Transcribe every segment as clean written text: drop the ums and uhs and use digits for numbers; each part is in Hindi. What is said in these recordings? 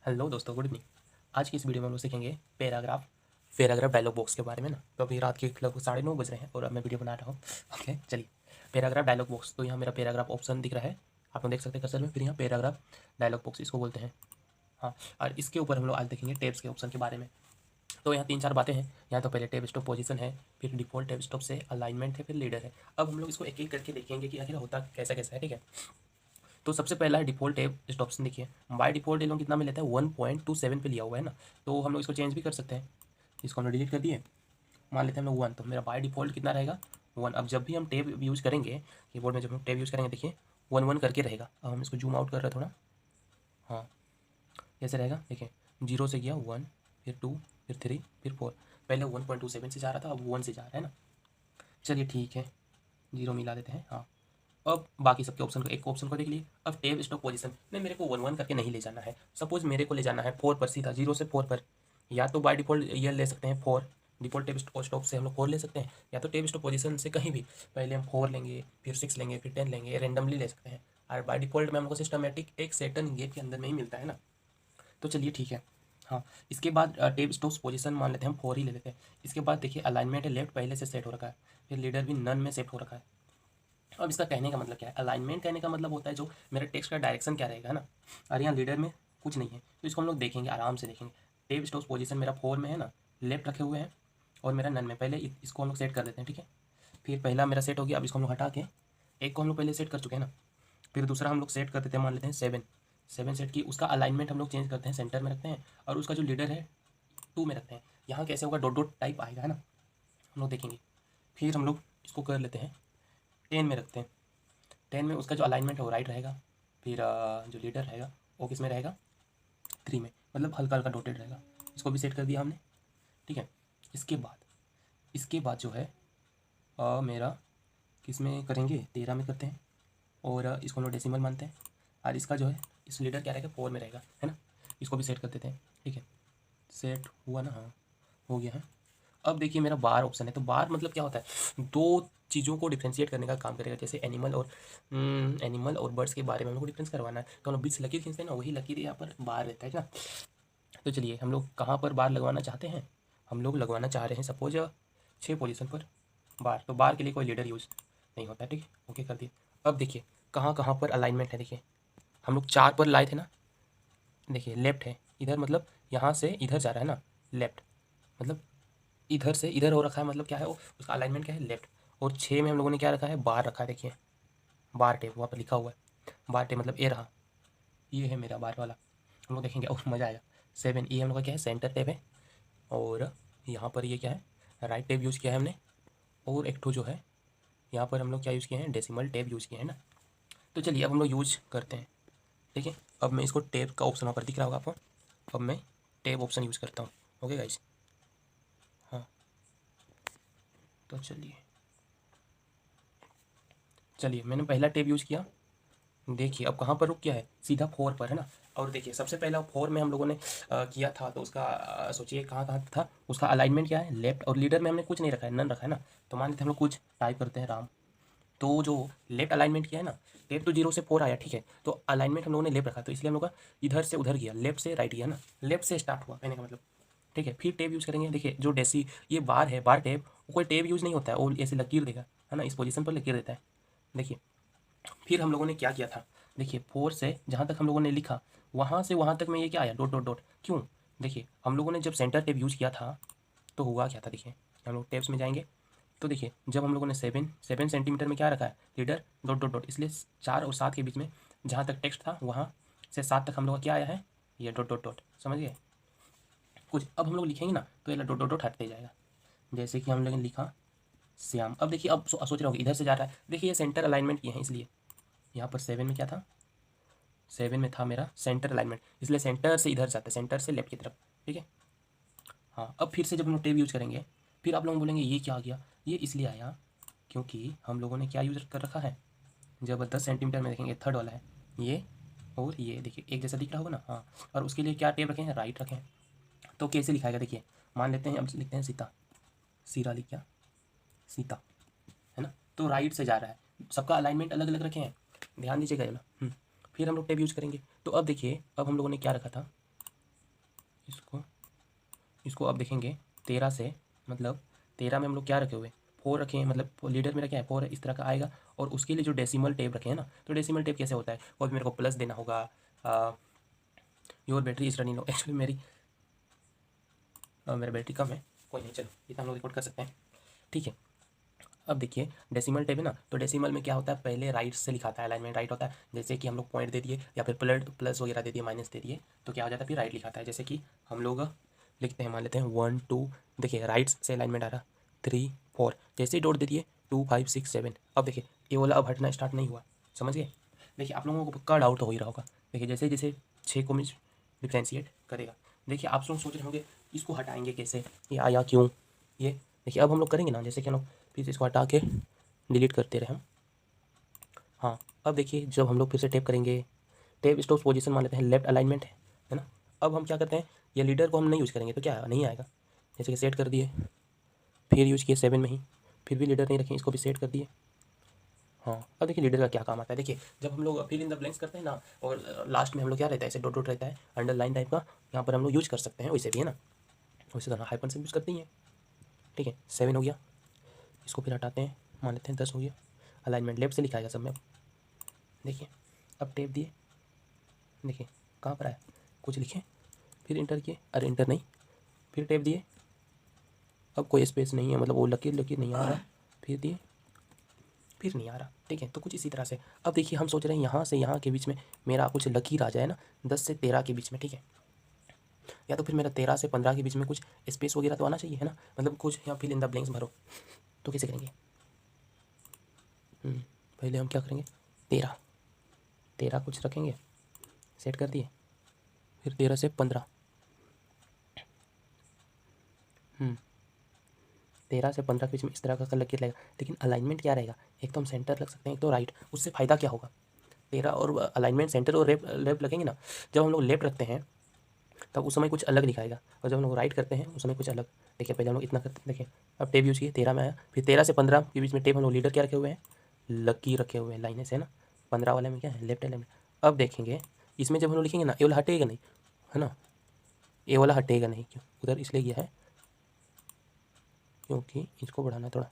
हेलो दोस्तों, गुड इवनिंग। आज की इस वीडियो में हम लोग सीखेंगे पैराग्राफ डायलॉग बॉक्स के बारे में ना। तो अभी रात के लगभग 9:30 बज रहे हैं और अब मैं वीडियो बना रहा हूँ। ओके, चलिए। पैराग्राफ डायलॉग बॉक्स, तो यहाँ मेरा पैराग्राफ ऑप्शन दिख रहा है, आप लोग देख सकते हैं कर्सर में। फिर यहाँ पैराग्राफ डायलॉग बॉक्स इसको बोलते हैं। हाँ, और इसके ऊपर हम लोग आज देखेंगे टेब्स के ऑप्शन के बारे में। तो यहाँ 3-4 बातें हैं। यहाँ तो पहले टेब स्टॉप पोजीशन है, फिर डिफॉल्ट टेब स्टॉप से अलाइनमेंट है, फिर लीडर है। अब हम लोग इसको एक एक करके देखेंगे कि आखिर होता कैसा कैसा है, ठीक है। तो सबसे पहला है डिफॉल्ट टैब ऑप्शन। देखिए, बाय डिफॉल्ट ये लोग कितना में लेता है, 1.27 पे लिया हुआ है ना। तो हम लोग इसको चेंज भी कर सकते हैं। इसको हमने डिलीट कर दिए, मान लेते हैं हम लोग 1। तो मेरा बाय डिफॉल्ट कितना रहेगा, 1। अब जब भी हम टैब यूज़ करेंगे कीबोर्ड में, जब हम टैब यूज़ करेंगे, देखिए 1 1 करके रहेगा। अब हम इसको जूम आउट कर रहे हैं थोड़ा। हाँ, कैसे रहेगा, देखिए 0 से गया 1, फिर 2, फिर 3, फिर 4। पहले 1.27 से जा रहा था, अब 1 से जा रहा है ना। चलिए ठीक है, 0 मिला देते हैं। हाँ, अब बाकी सबके ऑप्शन को, एक ऑप्शन को देख लिए। अब टेब स्टॉप पोजीशन में मेरे को 1 1 करके नहीं ले जाना है। सपोज मेरे को ले जाना है 4 पर, सीधा 0 से 4 पर। या तो बाय डिफॉल्ट ये ले सकते हैं 4, डिफॉल्ट टेब स्टॉप से हम लोग 4 ले सकते हैं, या तो टेब स्टॉप पोजीशन से कहीं भी पहले हम 4 लेंगे, फिर 6 लेंगे, फिर 10 लेंगे, रेंडमली ले सकते हैं। और बाय डिफॉल्ट में हमको सिस्टमेटिक एक सेटन गेट के अंदर में ही मिलता है ना। तो चलिए ठीक है। हाँ, इसके बाद टेब स्टॉप पोजीशन मान लेते हैं हम 4 ही ले लेते हैं। इसके बाद देखिए अलाइनमेंट है, लेफ्ट पहले से सेट हो रखा है, फिर लीडर भी नन में सेट हो रखा है। अब इसका कहने का मतलब क्या है, अलाइनमेंट कहने का मतलब होता है जो मेरा टेक्स्ट का डायरेक्शन क्या रहेगा, है ना। और यहाँ लीडर में कुछ नहीं है, तो इसको हम लोग देखेंगे, आराम से देखेंगे। टेब स्टॉप पोजीशन मेरा 4 में है ना, लेफ्ट रखे हुए हैं, और मेरा नन में। पहले इसको हम लोग सेट कर देते हैं, ठीक है। फिर पहला मेरा सेट हो गया। अब इसको हम लोग हटा के, एक को हम लोग पहले सेट कर चुके हैं ना, फिर दूसरा हम लोग सेट कर देते हैं, मान लेते हैं 7। 7 सेट की, उसका अलाइनमेंट हम लोग चेंज करते हैं, सेंटर में रखते हैं, और उसका जो लीडर है 2 में रखते हैं। यहाँ कैसे होगा, डॉट डॉट टाइप आएगा, है ना, हम लोग देखेंगे। फिर हम लोग इसको कर लेते हैं 10 में रखते हैं। 10 में उसका जो अलाइनमेंट है वो राइट रहेगा। फिर जो लीडर रहेगा वो किस में रहेगा, 3 में, मतलब हल्का हल्का डॉटेड रहेगा। इसको भी सेट कर दिया हमने, ठीक है। इसके बाद जो है मेरा किस में करेंगे, 13 में करते हैं, और इसको हम लोग डेसिमल मानते हैं। और इसका जो है, इस लीडर क्या रहेगा, 4 में रहेगा, है ना। इसको भी सेट कर देते हैं, ठीक है। सेट हुआ ना, हाँ हो गया है। अब देखिए मेरा बार ऑप्शन है। तो बार मतलब क्या होता है, दो चीज़ों को डिफ्रेंशिएट करने का काम करेगा। जैसे एनिमल और बर्ड्स के बारे में हम लोग को डिफरेंस करवाना है, तो हम लोग बीच से लकीर खींचते हैं ना, वही लकीर यहाँ पर बार रहता है ना। तो चलिए, हम लोग कहाँ पर बार लगवाना चाहते हैं, हम लोग लगवाना चाह रहे हैं सपोज 6 पोजीशन पर बार। तो बार के लिए कोई लीडर यूज़ नहीं होता है, ठीक है। ओके कर दिए। अब देखिए कहाँ कहाँ पर अलाइनमेंट है, देखिए हम लोग 4 पर लाए थे ना। देखिए लेफ्ट है इधर, मतलब यहाँ से इधर जा रहा है ना, लेफ्ट, मतलब इधर से इधर हो रखा है, मतलब क्या है वो, उसका अलाइनमेंट क्या है, लेफ्ट। और 6 में हम लोगों ने क्या रखा है, बार रखा है। देखिए बार टेप वहाँ पर लिखा हुआ है, बार टेप मतलब ये रहा, ये है मेरा बार वाला। हम लोग देखेंगे और मज़ा आएगा। 7 ये हम लोग का क्या है, सेंटर टेप है। और यहाँ पर ये क्या है, राइट टेप यूज़ किया है हमने। और एक ठो जो है यहाँ पर हम लोग क्या यूज़ किए हैं, डेसिमल टेप यूज़ किए हैं ना। तो चलिए अब हम लोग यूज करते हैं, ठीक है। अब मैं इसको टेप का ऑप्शन वहाँ पर दिख रहा होगा आपको। अब मैं टेप ऑप्शन यूज़ करता हूँ। ओके गाइस, हाँ। तो चलिए मैंने पहला टेप यूज़ किया। देखिए अब कहाँ पर रुक गया है, सीधा 4 पर, है ना। और देखिए सबसे पहला 4 में हम लोगों ने किया था, तो उसका सोचिए कहाँ कहाँ था, उसका अलाइनमेंट क्या है, लेफ्ट। और लीडर में हमने कुछ नहीं रखा है, नन रखा है ना। तो मान लेते हैं हम लोग कुछ टाइप करते हैं, राम। तो जो लेफ्ट अलाइनमेंट किया है ना, लेफ्ट तो 0 से 4 आया, ठीक है। तो अलाइनमेंट हम लोगों ने लेफ्ट रखा, तो इसलिए हम लोग का इधर से उधर गया, लेफ्ट से राइट गया ना, लेफ्ट से स्टार्ट हुआ कहने का मतलब, ठीक है। फिर टेप यूज़ करेंगे। देखिए जो डेसी ये बार है, बार टेप, वो कोई टेप यूज़ नहीं होता है, वो ऐसे लकीर देगा, है ना, इस पोजीशन पर लकीर देता है। देखिए फिर हम लोगों ने क्या किया था, देखिए 4 से जहाँ तक हम लोगों ने लिखा, वहाँ से वहाँ तक में ये क्या आया, डॉट डॉट डॉट। क्यों, देखिए हम लोगों ने जब सेंटर टेप यूज़ किया था तो हुआ क्या था, देखिए हम लोग टेप्स में जाएंगे। तो देखिए जब हम लोगों ने 7 सेंटीमीटर में क्या रखा है, लीडर डॉट डॉट डॉट, इसलिए 4 और 7 के बीच में जहाँ तक टेक्स्ट था, वहाँ से 7 तक हम लोग का क्या आया है, ये डॉट डॉट डॉट, समझ गए कुछ। अब हम लोग लिखेंगे ना, तो ये डॉट डॉट डॉट हटते जाएगा। जैसे कि हम लोगों ने लिखा श्याम। अब देखिए अब सोच रहे हो इधर से जा रहा है, देखिए ये सेंटर अलाइनमेंट किए हैं, इसलिए यहाँ पर 7 में क्या था, 7 में था मेरा सेंटर अलाइनमेंट, इसलिए सेंटर से इधर जाता है, सेंटर से लेफ्ट की तरफ, ठीक है। हाँ, अब फिर से जब हम लोग टेब यूज़ करेंगे, फिर आप लोग बोलेंगे ये क्या आ गया, ये इसलिए आया क्योंकि हम लोगों ने क्या यूज़ कर रखा है, जब 10 सेंटीमीटर में देखेंगे थर्ड वाला है ये, और ये देखिए एक जैसा दिख रहा होगा ना, हाँ। और उसके लिए क्या टेप रखे हैं, राइट रखे हैं। तो कैसे लिखाएगा, देखिए मान लेते हैं, अब लिखते हैं सीता, सीरा लिख क्या, सीता, है ना। तो राइट से जा रहा है, सबका अलाइनमेंट अलग अलग रखे हैं, ध्यान दीजिएगा ना। फिर हम लोग टेप यूज़ करेंगे। तो अब देखिए अब हम लोगों ने क्या रखा था, इसको इसको अब देखेंगे 13 से, मतलब 13 में हम लोग क्या रखे हुए, 4 रखे हैं, मतलब लीडर मेरा क्या है 4 है, इस तरह का आएगा। और उसके लिए जो डेसिमल टेप रखे हैं ना, तो डेसिमल टेप कैसे होता है, कोई भी मेरे को प्लस देना होगा। Your battery is running low, actually मेरा बैटरी कम है, कोई नहीं, चलो इतना हम लोग रिकॉर्ड कर सकते हैं, ठीक है। अब देखिए डेसिमल टेप है ना, तो डेसिमल में क्या होता है, पहले राइट से लिखाता है, अलाइनमेंट राइट होता है। जैसे कि हम लोग पॉइंट दे दिए या फिर प्लस वगैरह दे दिए, माइनस दे दिए, तो क्या हो जाता है, फिर राइट लिखाता है। जैसे कि हम लोग लिखते हैं, मान लेते हैं 1 2, देखिए राइट से अलाइनमेंट आ रहा 3 4, जैसे ही डॉट दे दिए 2 5 6 7। अब देखिए ये वाला अब हटना स्टार्ट नहीं हुआ, समझ गए। देखिए आप लोगों को पक्का डाउट हो ही रहा होगा। देखिए जैसे जैसे 6 को डिफ्रेंशिएट करेगा, देखिए आप लोग सोच रहे होंगे इसको हटाएंगे कैसे, ये आया क्यों, ये देखिए अब हम लोग करेंगे ना, जैसे कि हम लोग फिर इसको हटा के डिलीट करते रहे हम। हाँ अब देखिए जब हम लोग फिर से टेप करेंगे, टेप स्टॉप पोजीशन मान लेते हैं लेफ्ट अलाइनमेंट है ना। अब हम क्या करते हैं, ये लीडर को हम नहीं यूज़ करेंगे तो क्या नहीं आएगा, जैसे कि सेट कर दिए, फिर यूज़ किए 7 में ही, फिर भी लीडर नहीं रखें, इसको भी सेट कर दिए। हाँ अब देखिए लीडर का क्या काम आता है, देखिए जब हम लोग फिल इन द ब्लैंक्स करते हैं ना, और लास्ट में हम लोग क्या रहता है, ऐसे डॉट डॉट रहता है अंडरलाइन टाइप का, यहाँ पर हम लोग यूज़ कर सकते हैं वैसे भी, है ना, वैसे तो हाइपन से यूज़ करते ही हैं, ठीक है। 7 हो गया, इसको फिर हटाते हैं, मान लेते हैं 10 हो गया। अलाइनमेंट लेफ्ट से लिखाएगा सब में, देखिए अब टेप दिए, देखिए कहाँ पर आया, कुछ लिखे, फिर इंटर किए, अरे इंटर नहीं, फिर टेप दिए, अब कोई स्पेस नहीं है, मतलब वो लकीर लकीर नहीं आ रहा, फिर दिए, फिर नहीं आ रहा, ठीक है। तो कुछ इसी तरह से अब देखिए हम सोच रहे हैं यहाँ से यहाँ के बीच में मेरा कुछ लकीर आ जाए ना, 10 से 13 के बीच में, ठीक है, या तो फिर मेरा 13 से 15 के बीच में कुछ स्पेस वगैरह तो आना चाहिए, है ना, मतलब कुछ यहाँ फिल इन द ब्लैंक्स भरो। तो कैसे करेंगे, पहले हम क्या करेंगे, 13 13 कुछ रखेंगे, सेट कर दिए, फिर 13 से 15, 13 से 15 के बीच में इस तरह का लकीर लगेगा। लेकिन अलाइनमेंट क्या रहेगा, एक तो हम सेंटर रख सकते हैं, एक तो राइट, उससे फ़ायदा क्या होगा, 13 और अलाइनमेंट सेंटर और लेफ्ट लगेंगे ना, जब हम लोग लेफ्ट रखते हैं तब उस समय कुछ अलग दिखाएगा, और जब हम लोग राइट करते हैं उस समय कुछ अलग। देखिए पहले हम लोग इतना करते हैं, देखिए अब टेप यूज़ किए 13 में आया, फिर 13 से 15 के बीच में टेप हम लोग लीडर क्या रखे हुए हैं, लकीर रखे हुए हैं लाइने से, है ना। 15 वाले में क्या है, लेफ्ट अलाइनमेंट। अब देखेंगे इसमें जब हम लोग लिखेंगे ना, ये वाला हटेगा नहीं, है ना, ये वाला हटेगा नहीं, क्यों उधर इसलिए गया है क्योंकि इसको बढ़ाना है थोड़ा।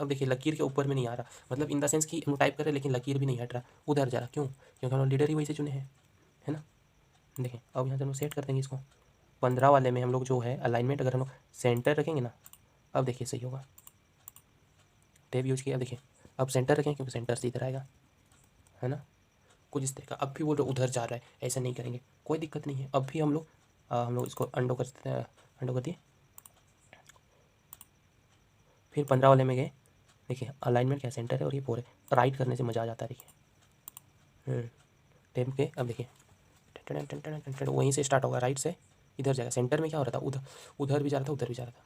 अब देखिए लकीर के ऊपर में नहीं आ रहा, मतलब इन द सेंस कि हम टाइप कर रहे हैं लेकिन लकीर भी नहीं हट रहा, उधर जा रहा, क्यों, क्योंकि हम लोग लीडर ही वही से चुने हैं, है ना। देखिए अब यहाँ से हम लोग सेट कर देंगे इसको, 15 वाले में हम लोग जो है अलाइनमेंट अगर हम लोग सेंटर रखेंगे ना, अब देखिए सही होगा, टेप यूज किया, देखिए अब सेंटर रखें क्योंकि सेंटर से इधर आएगा, है ना, कुछ इस तरह का। अब भी वो उधर जा रहा है, ऐसा नहीं करेंगे, कोई दिक्कत नहीं है। अब भी हम लोग इसको अंडो कर देते हैं, अंडो कर दिए, फिर 15 वाले में गए, देखिए अलाइनमेंट क्या सेंटर है और ये पूरे राइट करने से मज़ा आ जाता है, देखिए टेप के। अब देखिए वहीं से स्टार्ट होगा, राइट से इधर जाएगा, सेंटर में क्या हो रहा था, उधर उधर भी जा रहा था, उधर भी जा रहा था,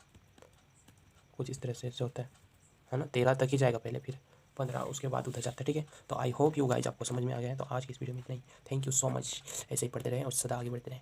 कुछ इस तरह से होता है ना। 13 तक ही जाएगा पहले, फिर 15, उसके बाद उधर जाता है, ठीक है। तो आई होप यू गाइज आपको समझ में आ गया है। तो आज की इस वीडियो में इतना ही, थैंक यू सो मच, ऐसे ही पढ़ते रहें और सदा आगे बढ़ते रहें।